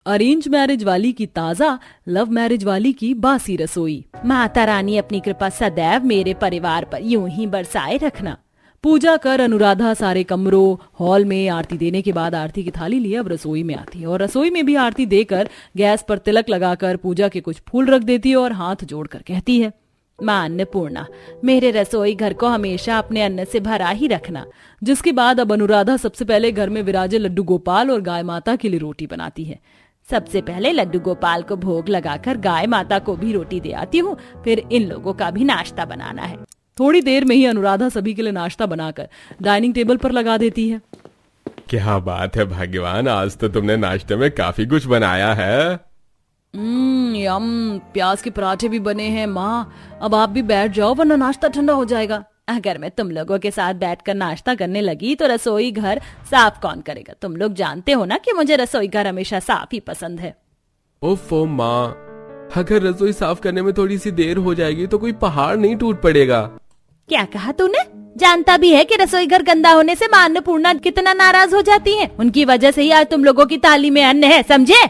Arrange marriage वाली की ताजा, लव मैरिज वाली की बासी रसोई। माता रानी अपनी कृपा सदैव मेरे परिवार पर यूं ही बरसाए रखना। पूजा कर अनुराधा सारे कमरों हॉल में आरती देने के बाद आरती की थाली लिए अब रसोई में आती है और रसोई में भी आरती देकर गैस पर तिलक लगाकर पूजा के कुछ फूल रख देती है और हाथ जोड़कर कहती है, मां अन्नपूर्णा, मेरे रसोई घर को हमेशा अपने अन्न से भरा ही रखना। जिसके बाद अब अनुराधा सबसे पहले घर में विराजे लड्डू गोपाल और गाय माता के लिए रोटी बनाती है। सबसे पहले लड्डू गोपाल को भोग लगाकर गाय माता को भी रोटी दे आती हूँ, फिर इन लोगों का भी नाश्ता बनाना है। थोड़ी देर में ही अनुराधा सभी के लिए नाश्ता बनाकर डाइनिंग टेबल पर लगा देती है। क्या बात है भाग्यवान, आज तो तुमने नाश्ते में काफी कुछ बनाया है। यम, प्याज के पराठे भी बने हैं माँ। अब आप भी बैठ जाओ वरना नाश्ता ठंडा हो जाएगा। अगर मैं तुम लोगों के साथ बैठकर नाश्ता करने लगी तो रसोई घर साफ कौन करेगा? तुम लोग जानते हो ना कि मुझे रसोई घर हमेशा साफ ही पसंद है। ओफो माँ, अगर रसोई साफ करने में थोड़ी सी देर हो जाएगी तो कोई पहाड़ नहीं टूट पड़ेगा। क्या कहा तूने? जानता भी है कि रसोई घर गंदा होने से मां अन्नपूर्णा कितना नाराज हो जाती है। उनकी वजह से ही आज तुम लोगों की थाली में अन्न है, समझे?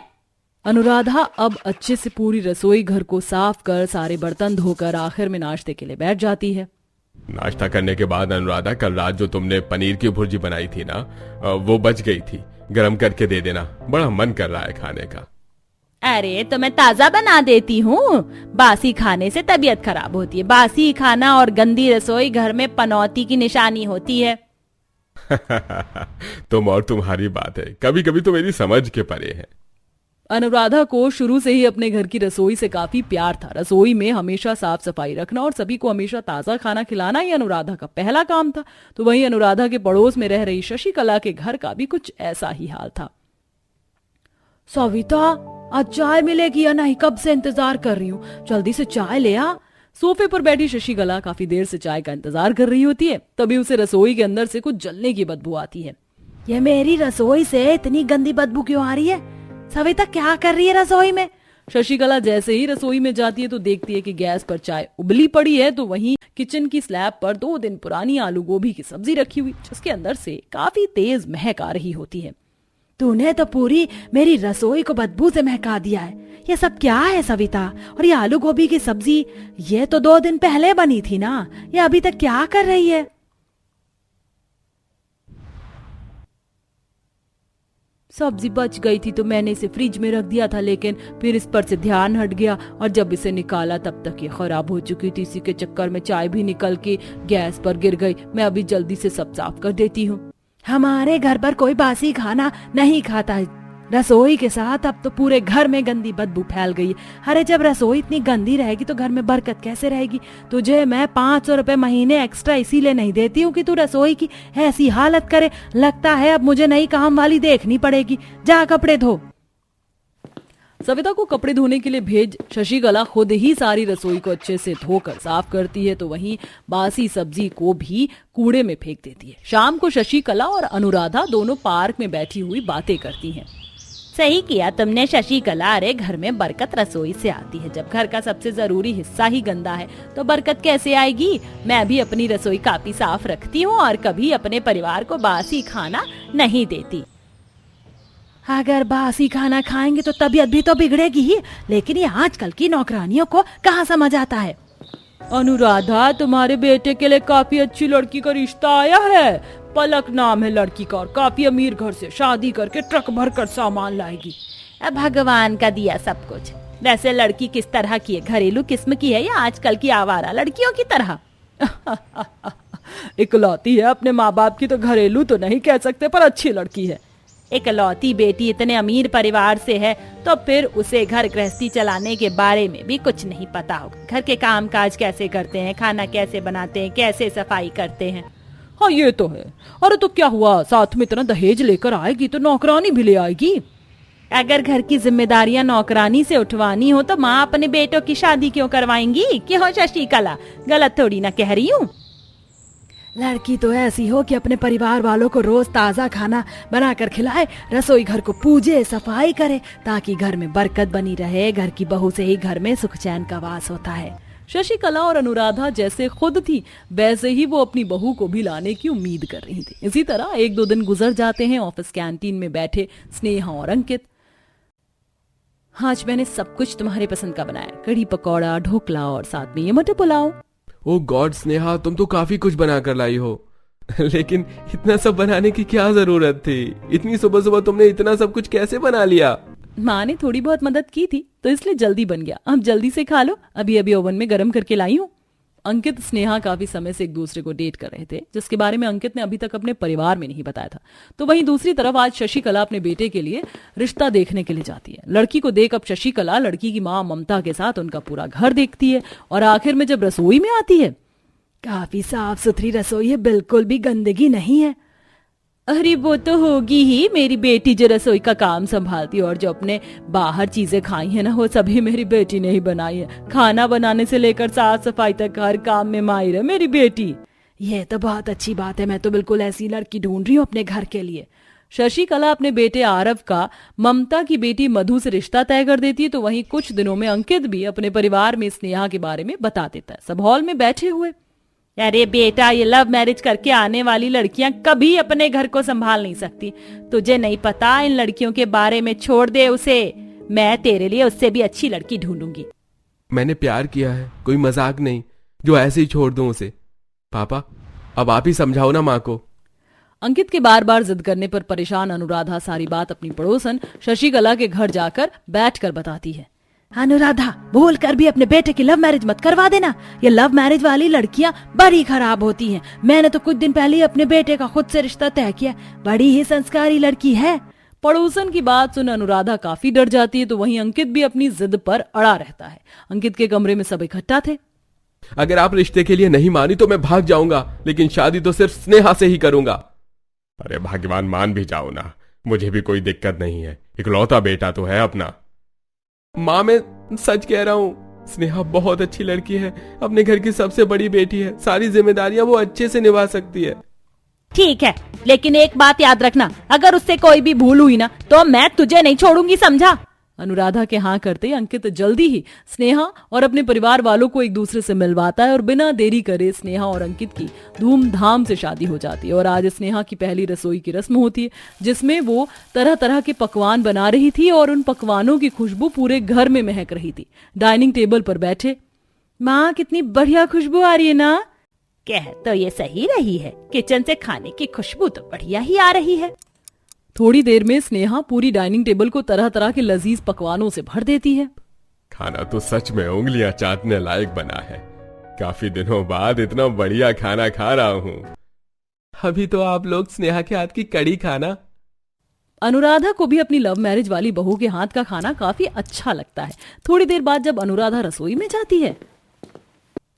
अनुराधा अब अच्छे से पूरी रसोई घर को साफ कर सारे बर्तन धोकर आखिर में नाश्ते के लिए बैठ जाती है। नाश्ता करने के बाद अनुराधा, कल रात जो तुमने पनीर की भुर्जी बनाई थी ना, वो बच गई थी, गरम करके दे देना, बड़ा मन कर रहा है खाने का। अरे तो मैं ताजा बना देती हूँ, बासी खाने से तबीयत खराब होती है। बासी खाना और गंदी रसोई घर में पनौती की निशानी होती है। तुम और तुम्हारी बात है, कभी कभी तो मेरी समझ के परे है। अनुराधा को शुरू से ही अपने घर की रसोई से काफी प्यार था। रसोई में हमेशा साफ सफाई रखना और सभी को हमेशा ताजा खाना खिलाना ही अनुराधा का पहला काम था। तो वहीं अनुराधा के पड़ोस में रह रही शशिकला के घर का भी कुछ ऐसा ही हाल था। सविता, आज चाय मिलेगी या नहीं? कब से इंतजार कर रही हूँ, जल्दी से चाय ले आ। सोफे पर बैठी शशिकला काफी देर से चाय का इंतजार कर रही होती है। तभी उसे रसोई के अंदर से कुछ जलने की बदबू आती है। ये मेरी रसोई से इतनी गंदी बदबू क्यों आ रही है? सविता क्या कर रही है रसोई में? शशिकला जैसे ही रसोई में जाती है तो देखती है कि गैस पर चाय उबली पड़ी है, तो वहीं किचन की स्लैब पर 2 दिन पुरानी आलू गोभी की सब्जी रखी हुई, जिसके अंदर से काफी तेज महक आ रही होती है। तूने तो पूरी मेरी रसोई को बदबू से महका दिया है। ये सब क्या है सविता? और ये आलू गोभी की सब्जी, ये तो 2 दिन पहले बनी थी ना, ये अभी तक क्या कर रही है? सब्जी बच गई थी तो मैंने इसे फ्रिज में रख दिया था, लेकिन फिर इस पर से ध्यान हट गया और जब इसे निकाला तब तक ये खराब हो चुकी थी। इसी के चक्कर में चाय भी निकल के गैस पर गिर गई। मैं अभी जल्दी से सब साफ कर देती हूँ। हमारे घर पर कोई बासी खाना नहीं खाता है। रसोई के साथ अब तो पूरे घर में गंदी बदबू फैल गई है। अरे जब रसोई इतनी गंदी रहेगी तो घर में बरकत कैसे रहेगी? तुझे मैं 500 रुपए महीने एक्स्ट्रा इसीलिए नहीं देती हूँ कि तू रसोई की ऐसी हालत करे। लगता है अब मुझे नई काम वाली देखनी पड़ेगी। जा कपड़े धो। सविता को कपड़े धोने के लिए भेज शशिकला खुद ही सारी रसोई को अच्छे से धोकर साफ करती है, तो वहीं बासी सब्जी को भी कूड़े में फेंक देती है। शाम को शशिकला और अनुराधा दोनों पार्क में बैठी हुई बातें करती हैं। सही किया तुमने शशिकला। अरे घर में बरकत रसोई से आती है। जब घर का सबसे जरूरी हिस्सा ही गंदा है तो बरकत कैसे आएगी? मैं भी अपनी रसोई काफी साफ रखती हूँ और कभी अपने परिवार को बासी खाना नहीं देती। अगर बासी खाना खाएंगे तो तबीयत भी तो बिगड़ेगी ही, लेकिन ये आजकल की नौकरानियों को कहाँ समझ आता है। अनुराधा, तुम्हारे बेटे के लिए काफी अच्छी लड़की का रिश्ता आया है। पलक नाम है लड़की का और काफी अमीर घर से शादी करके ट्रक भर कर सामान लाएगी। अब भगवान का दिया सब कुछ। वैसे लड़की किस तरह की है? घरेलू किस्म की है या आजकल की आवारा लड़कियों की तरह? इकलौती है अपने माँ बाप की, तो घरेलू तो नहीं कह सकते पर अच्छी लड़की है। इकलौती बेटी इतने अमीर परिवार से है तो फिर उसे घर गृहस्थी चलाने के बारे में भी कुछ नहीं पता होगा। घर के काम काज कैसे करते हैं, खाना कैसे बनाते हैं, कैसे सफाई करते हैं। हाँ ये तो है। अरे तो क्या हुआ, साथ में इतना दहेज लेकर आएगी तो नौकरानी भी ले आएगी। अगर घर की जिम्मेदारियां नौकरानी से उठवानी हो तो माँ अपने बेटों की शादी क्यों करवाएंगी? क्यों शशिकला, गलत थोड़ी ना कह रही हूँ। लड़की तो ऐसी हो कि अपने परिवार वालों को रोज ताजा खाना बनाकर खिलाए, रसोई घर को पूजे, सफाई करे, ताकि घर में बरकत बनी रहे। घर की बहू से ही घर में सुख चैन का वास होता है। शशिकला और अनुराधा जैसे खुद थी वैसे ही वो अपनी बहू को भी लाने की उम्मीद कर रही थी। इसी तरह 1-2 दिन गुजर जाते हैं। ऑफिस कैंटीन में बैठे स्नेहा और अंकित आज मैंने सब कुछ तुम्हारे पसंद का बनाया, कढ़ी पकौड़ा, ढोकला और साथ में ये मटर पुलाव। ओ गॉड स्नेहा, तुम तो काफी कुछ बना कर लाई हो। लेकिन इतना सब बनाने की क्या जरूरत थी? इतनी सुबह सुबह तुमने इतना सब कुछ कैसे बना लिया? माँ ने थोड़ी बहुत मदद की थी तो इसलिए जल्दी बन गया। अब जल्दी से खा लो, अभी अभी ओवन में गर्म करके लाई हूँ। अंकित स्नेहा काफी समय से एक दूसरे को डेट कर रहे थे, जिसके बारे में अंकित ने अभी तक अपने परिवार में नहीं बताया था। तो वहीं दूसरी तरफ आज शशिकला अपने बेटे के लिए रिश्ता देखने के लिए जाती है। लड़की को देख अब शशिकला लड़की की माँ ममता के साथ उनका पूरा घर देखती है और आखिर में जब रसोई में आती है, काफी साफ सुथरी रसोई है, बिल्कुल भी गंदगी नहीं है। अरे वो तो होगी ही, मेरी बेटी जो रसोई का काम संभालती है और जो अपने बाहर चीजें खाई है ना, वो सभी मेरी बेटी ने ही बनाई है। खाना बनाने से लेकर साफ सफाई तक हर काम में माहिर है मेरी बेटी। ये तो बहुत अच्छी बात है, मैं तो बिल्कुल ऐसी लड़की ढूंढ रही हूँ अपने घर के लिए। शशिकला अपने बेटे आरव का ममता की बेटी मधु से रिश्ता तय कर देती है। तो वहीं कुछ दिनों में अंकित भी अपने परिवार में स्नेहा के बारे में बता देता है। सब हॉल में बैठे हुए, अरे बेटा, ये लव मैरिज करके आने वाली लड़कियां कभी अपने घर को संभाल नहीं सकती। तुझे नहीं पता इन लड़कियों के बारे में, छोड़ दे उसे। मैं तेरे लिए उससे भी अच्छी लड़की ढूंढूंगी। मैंने प्यार किया है, कोई मजाक नहीं जो ऐसे ही छोड़ दूं उसे। पापा, अब आप ही समझाओ ना माँ को। अंकित के बार बार जिद करने पर परेशान अनुराधा सारी बात अपनी पड़ोसन शशिकला के घर जाकर बैठकर बताती है। अनुराधा, बोल कर भी अपने बेटे की लव मैरिज मत करवा देना। ये लव मैरिज वाली लड़कियां बड़ी खराब होती हैं। मैंने तो कुछ दिन पहले ही अपने बेटे का खुद से रिश्ता तय किया, बड़ी ही संस्कारी लड़की है। पड़ोसन की बात सुन अनुराधा काफी डर जाती है। तो वहीं अंकित भी अपनी जिद पर अड़ा रहता है। अंकित के कमरे में सब इकट्ठा थे। अगर आप रिश्ते के लिए नहीं मानी तो मैं भाग जाऊंगा, लेकिन शादी तो सिर्फ स्नेहा से ही करूंगा। अरे भगवान, मान भी जाओ ना, मुझे भी कोई दिक्कत नहीं है, इकलौता बेटा तो है अपना। माँ, मैं सच कह रहा हूँ, स्नेहा बहुत अच्छी लड़की है, अपने घर की सबसे बड़ी बेटी है, सारी जिम्मेदारियां वो अच्छे से निभा सकती है। ठीक है, लेकिन एक बात याद रखना, अगर उससे कोई भी भूल हुई ना तो मैं तुझे नहीं छोड़ूंगी, समझा? अनुराधा के हाँ करते ही अंकित जल्दी ही स्नेहा और अपने परिवार वालों को एक दूसरे से मिलवाता है और बिना देरी करे स्नेहा और अंकित की धूमधाम से शादी हो जाती है। और आज स्नेहा की पहली रसोई की रस्म होती है, जिसमें वो तरह तरह के पकवान बना रही थी और उन पकवानों की खुशबू पूरे घर में महक रही थी। डाइनिंग टेबल पर बैठे, माँ कितनी बढ़िया खुशबू आ रही है ना? कह तो ये सही रही है, किचन से खाने की खुशबू तो बढ़िया ही आ रही है। थोड़ी देर में स्नेहा पूरी डाइनिंग टेबल को तरह तरह के लजीज पकवानों से भर देती है। खाना तो सच में उंगलियां चाटने लायक बना है। काफी दिनों बाद इतना बढ़िया खाना खा रहा हूँ। अभी तो आप लोग स्नेहा के हाथ की कड़ी खाना। अनुराधा को भी अपनी लव मैरिज वाली बहू के हाथ का खाना काफी अच्छा लगता है। थोड़ी देर बाद जब अनुराधा रसोई में जाती है,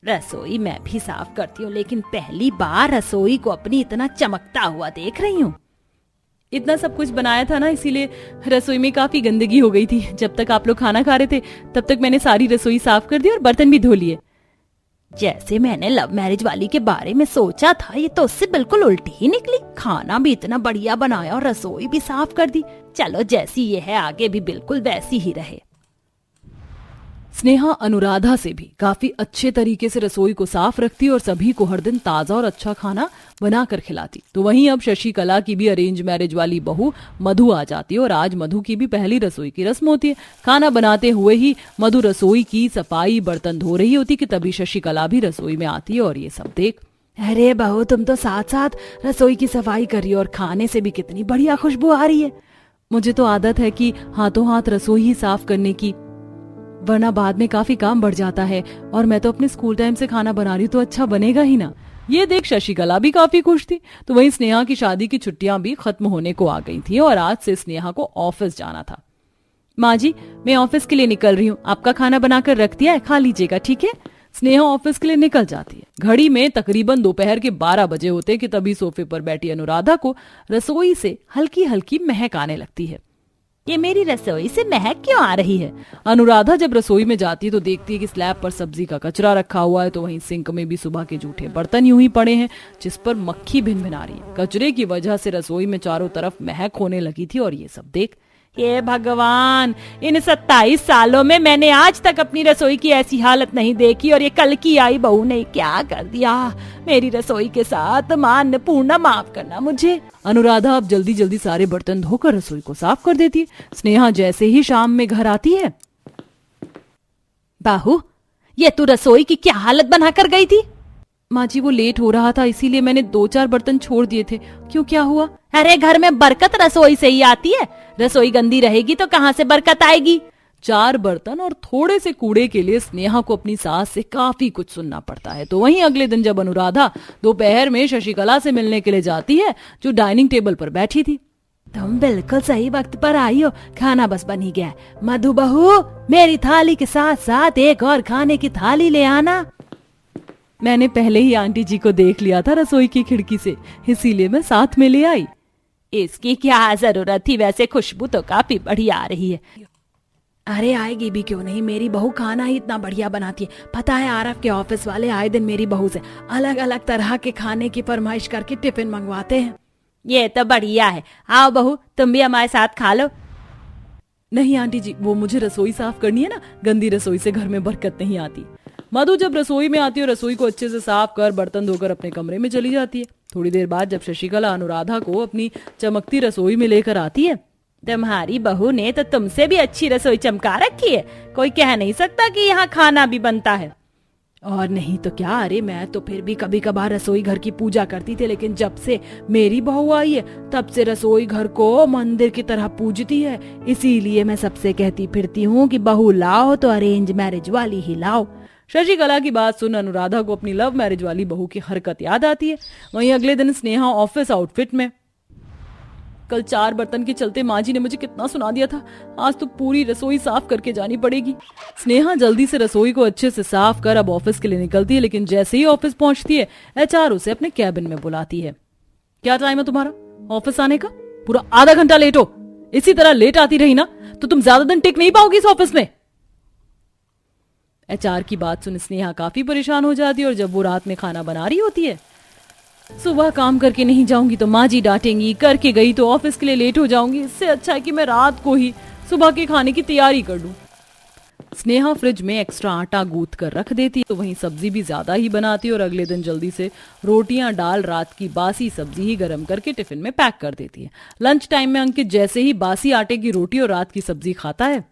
रसोई मैं भी साफ करती हूँ, लेकिन पहली बार रसोई को अपनी इतना चमकता हुआ देख रही हूँ। इतना सब कुछ बनाया था ना, इसीलिए रसोई में काफी गंदगी हो गई थी। जब तक आप लोग खाना खा रहे थे तब तक मैंने सारी रसोई साफ कर दी और बर्तन भी धो लिए। जैसे मैंने लव मैरिज वाली के बारे में सोचा था, ये तो उससे बिल्कुल उल्टी ही निकली। खाना भी इतना बढ़िया बनाया और रसोई भी साफ कर दी। चलो, जैसी ये है आगे भी बिल्कुल वैसी ही रहे। स्नेहा अनुराधा से भी काफी अच्छे तरीके से रसोई को साफ रखती और सभी को हर दिन ताजा और अच्छा खाना बनाकर खिलाती। तो वहीं अब शशिकला की भी अरेंज मैरिज वाली बहू मधु आ जाती है और आज मधु की भी पहली रसोई की रस्म होती है। खाना बनाते हुए ही मधु रसोई की सफाई बर्तन धो रही होती कि तभी शशिकला भी रसोई में आती है और ये सब देख, अरे बहू, तुम तो साथ साथ रसोई की सफाई कर रही हो और खाने से भी कितनी बढ़िया खुशबू आ रही है। मुझे तो आदत है कि हाथों हाथ रसोई ही साफ करने की, वरना बाद में काफी काम बढ़ जाता है। और मैं तो अपने स्कूल टाइम से खाना बना रही, तो अच्छा बनेगा ही ना। ये देख शशिकला भी काफी खुश थी। तो वहीं स्नेहा की शादी की छुट्टियां भी खत्म होने को आ गई थी और आज से स्नेहा को ऑफिस जाना था। माँ जी, मैं ऑफिस के लिए निकल रही हूँ, आपका खाना बनाकर रख दिया है, खा लीजिएगा, ठीक है? स्नेहा ऑफिस के लिए निकल जाती है। घड़ी में तकरीबन दोपहर के 12 बजे होते कि तभी सोफे पर बैठी अनुराधा को रसोई से हल्की हल्की महक आने लगती है। ये मेरी रसोई से महक क्यों आ रही है? अनुराधा जब रसोई में जाती है तो देखती है कि स्लैब पर सब्जी का कचरा रखा हुआ है। तो वहीं सिंक में भी सुबह के जूठे बर्तन यूं ही पड़े हैं, जिस पर मक्खी भिन भिना रही है। कचरे की वजह से रसोई में चारों तरफ महक होने लगी थी और ये सब देख हे भगवान, इन 27 सालों में मैंने आज तक अपनी रसोई की ऐसी हालत नहीं देखी और ये कल की आई बहू ने क्या कर दिया मेरी रसोई के साथ। मान पूर्ण माफ करना मुझे। अनुराधा अब जल्दी जल्दी सारे बर्तन धोकर रसोई को साफ कर देती है। स्नेहा जैसे ही शाम में घर आती है, बहू ये तू रसोई की क्या हालत बनाकर गई थी? माँ जी वो लेट हो रहा था इसीलिए मैंने 2-4 बर्तन छोड़ दिए थे। क्यों, क्या हुआ? अरे घर में बरकत रसोई से ही आती है, रसोई गंदी रहेगी तो कहाँ से बरकत आएगी? 4 बर्तन और थोड़े से कूड़े के लिए स्नेहा को अपनी सास से काफी कुछ सुनना पड़ता है। तो वहीं अगले दिन जब अनुराधा दोपहर में शशिकला से मिलने के लिए जाती है, जो डाइनिंग टेबल पर बैठी थी, तुम बिल्कुल सही वक्त पर आई हो, खाना बस बन ही गया। मधु बहू, मेरी थाली के साथ साथ एक और खाने की थाली ले आना। मैंने पहले ही आंटी जी को देख लिया था रसोई की खिड़की से, इसीलिए मैं साथ में ले आई। इसकी क्या जरूरत थी? वैसे खुशबू तो काफी बढ़िया आ रही है। अरे आएगी भी क्यों नहीं, मेरी बहू खाना ही इतना बढ़िया बनाती है। पता है आरव के ऑफिस वाले आए दिन मेरी बहू से अलग अलग तरह के खाने की फरमाइश करके टिफिन मंगवाते हैं। ये तो बढ़िया है। आओ बहू, तुम भी हमारे साथ खा लो। नहीं आंटी जी, वो मुझे रसोई साफ करनी है ना, गंदी रसोई से घर में बरकत नहीं आती। मधु जब रसोई में आती है, रसोई को अच्छे से साफ कर बर्तन धोकर अपने कमरे में चली जाती है। थोड़ी देर बाद जब शशिकला अनुराधा को अपनी चमकती रसोई में लेकर आती है, तुम्हारी बहू ने तो तुमसे भी अच्छी रसोई चमका रखी है, कोई कह नहीं सकता कि यहाँ खाना भी बनता है। और नहीं तो क्या, अरे मैं तो फिर भी कभी कभार रसोई घर की पूजा करती थी, लेकिन जब से मेरी बहू आई है तब से रसोई घर को मंदिर की तरह पूजती है। इसीलिए मैं सबसे कहती फिरती हूँ कि बहू लाओ तो अरेंज मैरिज वाली ही लाओ। शशिकला की बात सुन अनुराधा को अपनी लव मैरिज वाली बहू की हरकत याद आती है। वहीं अगले दिन स्नेहा ऑफिस आउटफिट में। कल 4 बर्तन के चलते माँ जी ने मुझे कितना सुना दिया था, आज तो पूरी रसोई साफ करके जानी पड़ेगी। स्नेहा जल्दी से रसोई को अच्छे से साफ कर अब ऑफिस के लिए निकलती है, लेकिन जैसे ही ऑफिस पहुंचती है HR उसे अपने कैबिन में बुलाती है। क्या टाइम है तुम्हारा ऑफिस आने का? पूरा आधा घंटा लेट हो। इसी तरह लेट आती रही ना तो तुम ज्यादा दिन टिक नहीं पाओगी इस ऑफिस में। HR की बात सुन स्नेहा काफी परेशान हो जाती है और जब वो रात में खाना बना रही होती है, सुबह काम करके नहीं जाऊंगी तो माँ जी डांटेंगी, करके गई तो ऑफिस के लिए लेट हो जाऊंगी, इससे अच्छा है कि मैं रात को ही सुबह के खाने की तैयारी कर लूं। स्नेहा फ्रिज में एक्स्ट्रा आटा गूंथ कर रख देती तो वहीं सब्जी भी ज्यादा ही बनाती और अगले दिन जल्दी से रोटियां डाल रात की बासी सब्जी ही गर्म करके टिफिन में पैक कर देती है। लंच टाइम में अंकित जैसे ही बासी आटे की रोटी और रात की सब्जी खाता है,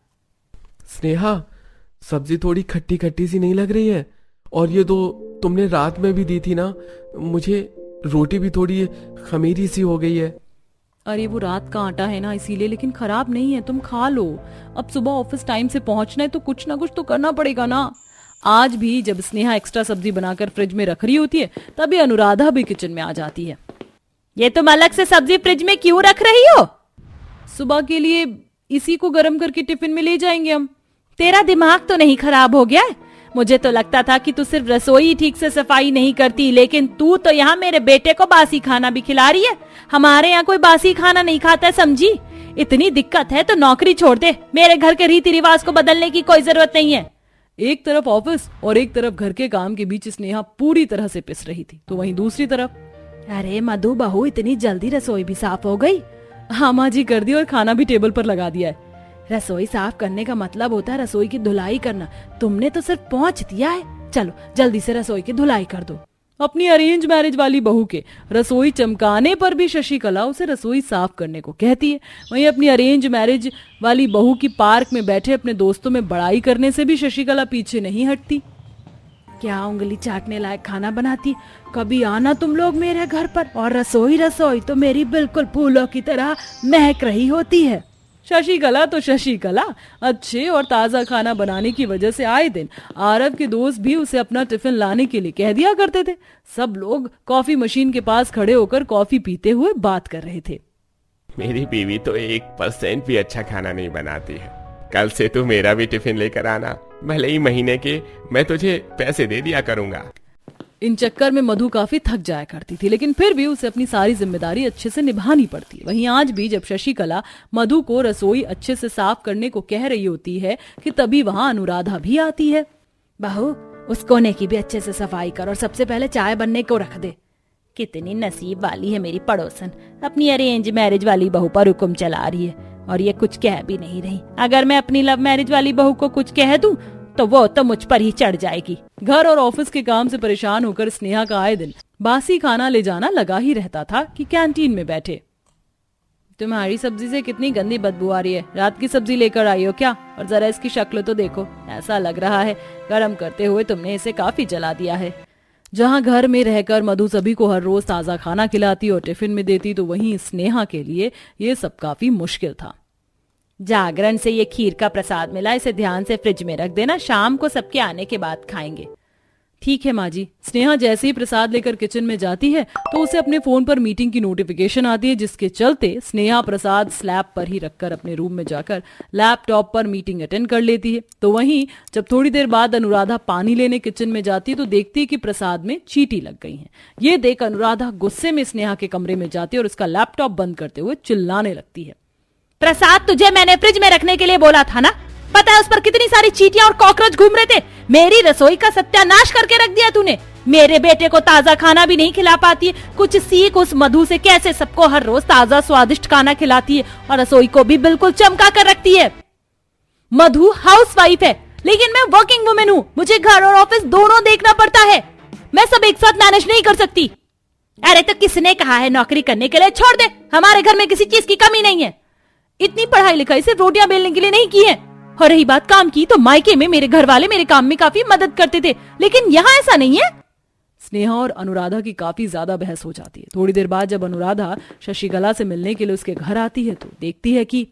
स्नेहा सब्जी थोड़ी खट्टी खट्टी सी नहीं लग रही है? और ये तो तुमने रात में भी दी थी ना, मुझे रोटी भी थोड़ी खमीरी सी हो गई है। अरे वो रात का आटा है ना इसीलिए, लेकिन खराब नहीं है, तुम खा लो। अब सुबह ऑफिस टाइम से पहुंचना है तो कुछ ना कुछ तो करना पड़ेगा ना। आज भी जब स्नेहा एक्स्ट्रा सब्जी बनाकर फ्रिज में रख रही होती है तभी अनुराधा भी किचन में आ जाती है। ये तुम अलग से सब्जी फ्रिज में क्यों रख रही हो? सुबह के लिए इसी को गर्म करके टिफिन में ले जाएंगे हम। तेरा दिमाग तो नहीं खराब हो गया है? मुझे तो लगता था कि तू सिर्फ रसोई ठीक से सफाई नहीं करती, लेकिन तू तो यहाँ मेरे बेटे को बासी खाना भी खिला रही है। हमारे यहाँ कोई बासी खाना नहीं खाता है, समझी? इतनी दिक्कत है तो नौकरी छोड़ दे, मेरे घर के रीति रिवाज को बदलने की कोई जरूरत नहीं है। एक तरफ ऑफिस और एक तरफ घर के काम के बीच स्नेहा पूरी तरह से पिस रही थी, तो वहीं दूसरी तरफ, अरे मधु बहू, इतनी जल्दी रसोई भी साफ हो गई? हाँ माँ जी कर दी और खाना भी टेबल पर लगा दिया है। रसोई साफ करने का मतलब होता है रसोई की धुलाई करना, तुमने तो सिर्फ पहुंच दिया है। चलो जल्दी से रसोई की धुलाई कर दो। अपनी अरेंज मैरिज वाली बहू के रसोई चमकाने पर भी शशिकला उसे रसोई साफ करने को कहती है। वहीं अपनी अरेंज मैरिज वाली बहू की पार्क में बैठे अपने दोस्तों में बड़ाई करने से भी शशिकला पीछे नहीं हटती। क्या उंगली चाटने लायक खाना बनाती, कभी आना तुम लोग मेरे घर पर, और रसोई तो मेरी बिल्कुल फूलों की तरह महक रही होती है। शशिकला तो शशिकला, अच्छे और ताज़ा खाना बनाने की वजह से आए दिन आरव के दोस्त भी उसे अपना टिफिन लाने के लिए कह दिया करते थे। सब लोग कॉफी मशीन के पास खड़े होकर कॉफी पीते हुए बात कर रहे थे। मेरी बीवी तो 1% भी अच्छा खाना नहीं बनाती है। कल से तू मेरा भी टिफिन लेकर आना, भले ही महीने के मैं तुझे पैसे दे दिया करूंगा। इन चक्कर में मधु काफी थक जाया करती थी, लेकिन फिर भी उसे अपनी सारी जिम्मेदारी अच्छे से निभानी पड़ती। वहीं आज भी जब शशिकला मधु को रसोई अच्छे से साफ करने को कह रही होती है कि तभी वहां अनुराधा भी आती है। बहू, उस कोने की भी अच्छे से सफाई कर और सबसे पहले चाय बनने को रख दे। कितनी नसीब वाली है मेरी पड़ोसन, अपनी अरेंज मैरिज वाली बहू पर हुक्म चला रही है। और ये कुछ कह भी नहीं रही। अगर मैं अपनी लव मैरिज वाली बहू को कुछ कह दूं तो वो तो मुझ पर ही चढ़ जाएगी। घर और ऑफिस के काम से परेशान होकर स्नेहा का आए दिन बासी खाना ले जाना लगा ही रहता था कि कैंटीन में बैठे। तुम्हारी सब्जी से कितनी गंदी बदबू आ रही है, रात की सब्जी लेकर आई हो क्या? और जरा इसकी शक्ल तो देखो, ऐसा लग रहा है गर्म करते हुए तुमने इसे काफी जला दिया है। जहाँ घर में रहकर मधु सभी को हर रोज ताजा खाना खिलाती और टिफिन में देती, तो वहीं स्नेहा के लिए ये सब काफी मुश्किल था। जागरण से ये खीर का प्रसाद मिला, इसे ध्यान से फ्रिज में रख देना, शाम को सबके आने के बाद खाएंगे। ठीक है माँ जी। स्नेहा जैसे ही प्रसाद लेकर किचन में जाती है तो उसे अपने फोन पर मीटिंग की नोटिफिकेशन आती है, जिसके चलते स्नेहा प्रसाद स्लैब पर ही रखकर अपने रूम में जाकर लैपटॉप पर मीटिंग अटेंड कर लेती है। तो वहीं जब थोड़ी देर बाद अनुराधा पानी लेने किचन में जाती है तो देखती है कि प्रसाद में चींटी लग गई है। ये देख अनुराधा गुस्से में स्नेहा के कमरे में जाती है और उसका लैपटॉप बंद करते हुए चिल्लाने लगती है। प्रसाद तुझे मैंने फ्रिज में रखने के लिए बोला था ना, पता है उस पर कितनी सारी चींटियां और कॉकरोच घूम रहे थे। मेरी रसोई का सत्यानाश करके रख दिया तूने। मेरे बेटे को ताजा खाना भी नहीं खिला पाती है। कुछ सीख उस मधु से, कैसे सबको हर रोज ताजा स्वादिष्ट खाना खिलाती है और रसोई को भी बिल्कुल चमका कर रखती है। मधु हाउसवाइफ है लेकिन मैं वर्किंग वुमेन हूँ, मुझे घर और ऑफिस दोनों देखना पड़ता है। मैं सब एक साथ मैनेज नहीं कर सकती। अरे तो किसने कहा है नौकरी करने के लिए? छोड़ दे, हमारे घर में किसी चीज की कमी नहीं है। इतनी पढ़ाई लिखाई सिर्फ रोटियां बेलने के लिए नहीं की है। और रही बात काम की, तो मायके में मेरे घर वाले मेरे काम में काफी मदद करते थे, लेकिन यहाँ ऐसा नहीं है। स्नेहा और अनुराधा की काफी ज्यादा बहस हो जाती है। थोड़ी देर बाद जब अनुराधा शशिकला से मिलने के लिए उसके घर आती है तो देखती है कि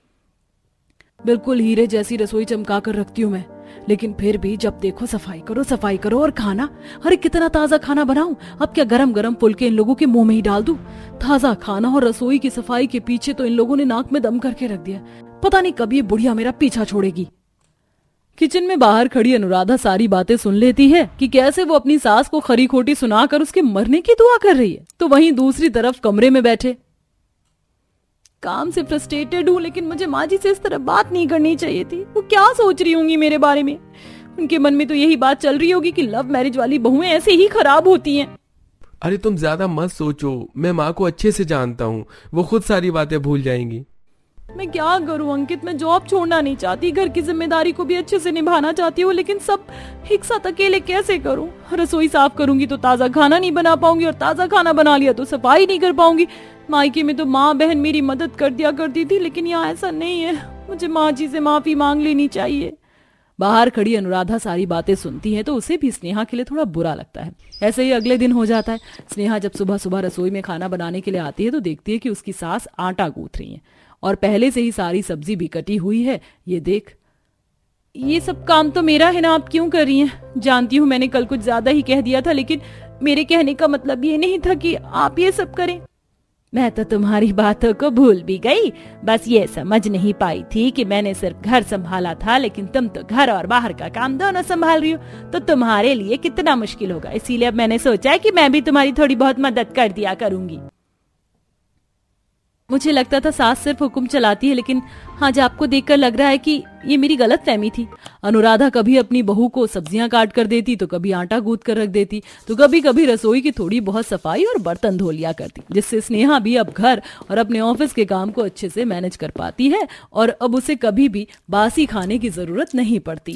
बिल्कुल हीरे जैसी रसोई चमका कर रखती हूँ मैं, लेकिन फिर भी जब देखो सफाई करो और खाना। अरे कितना ताजा खाना बनाऊं, अब क्या गरम गरम फुलके इन लोगों के मुंह में ही डाल दूं? ताजा खाना और रसोई की सफाई के पीछे तो इन लोगों ने नाक में दम करके रख दिया। पता नहीं कब ये बुढ़िया मेरा पीछा छोड़ेगी। किचन में बाहर खड़ी अनुराधा सारी बातें सुन लेती है कि कैसे वो अपनी सास को खरी खोटी सुनाकर उसके मरने की दुआ कर रही है। तो वहीं दूसरी तरफ कमरे में बैठे काम से फ्रस्ट्रेटेड हूँ, लेकिन मुझे माँ जी से इस तरह बात नहीं करनी चाहिए थी। वो क्या सोच रही होंगी मेरे बारे में? उनके मन में तो यही बात चल रही होगी कि लव मैरिज वाली बहुएं ऐसे ही खराब होती हैं। अरे तुम ज्यादा मत सोचो, मैं माँ को अच्छे से जानता हूँ, वो खुद सारी बातें भूल जाएंगी। मैं क्या करूं अंकित, मैं जॉब छोड़ना नहीं चाहती, घर की जिम्मेदारी को भी अच्छे से निभाना चाहती हूँ, लेकिन सब एक साथ अकेले कैसे करूं? रसोई साफ करूंगी तो ताजा खाना नहीं बना पाऊंगी, और ताजा खाना बना लिया तो सफाई नहीं कर पाऊंगी। मायके में तो माँ बहन मेरी मदद कर दिया करती थी, लेकिन यहाँ ऐसा नहीं है। मुझे माँ जी से माफी मांग लेनी चाहिए। बाहर खड़ी अनुराधा सारी बातें सुनती है तो उसे भी स्नेहा के लिए थोड़ा बुरा लगता है। ऐसे ही अगले दिन हो जाता है। स्नेहा जब सुबह सुबह रसोई में खाना बनाने के लिए आती है तो देखती है कि उसकी सास आटा गूंथ रही है और पहले से ही सारी सब्जी भी कटी हुई है। ये देख, ये सब काम तो मेरा है ना, आप क्यों कर रही हैं? जानती हूँ मैंने कल कुछ ज्यादा ही कह दिया था, लेकिन मेरे कहने का मतलब ये नहीं था कि आप ये सब करें। मैं तो तुम्हारी बातों को भूल भी गई, बस ये समझ नहीं पाई थी कि मैंने सिर्फ घर संभाला था, लेकिन तुम तो घर और बाहर का काम दोनों संभाल रही हो, तो तुम्हारे लिए कितना मुश्किल होगा। इसीलिए अब मैंने सोचा है कि मैं भी तुम्हारी थोड़ी बहुत मदद कर दिया करूंगी। मुझे लगता था सास सिर्फ हुक्म चलाती है, लेकिन आज आपको देखकर लग रहा है कि ये मेरी गलतफहमी थी। अनुराधा कभी अपनी बहू को सब्जियां काट कर देती, तो कभी आटा गूंथ कर रख देती, तो कभी कभी रसोई की थोड़ी बहुत सफाई और बर्तन धो लिया करती, जिससे स्नेहा भी अब घर और अपने ऑफिस के काम को अच्छे से मैनेज कर पाती है और अब उसे कभी भी बासी खाने की जरूरत नहीं पड़ती।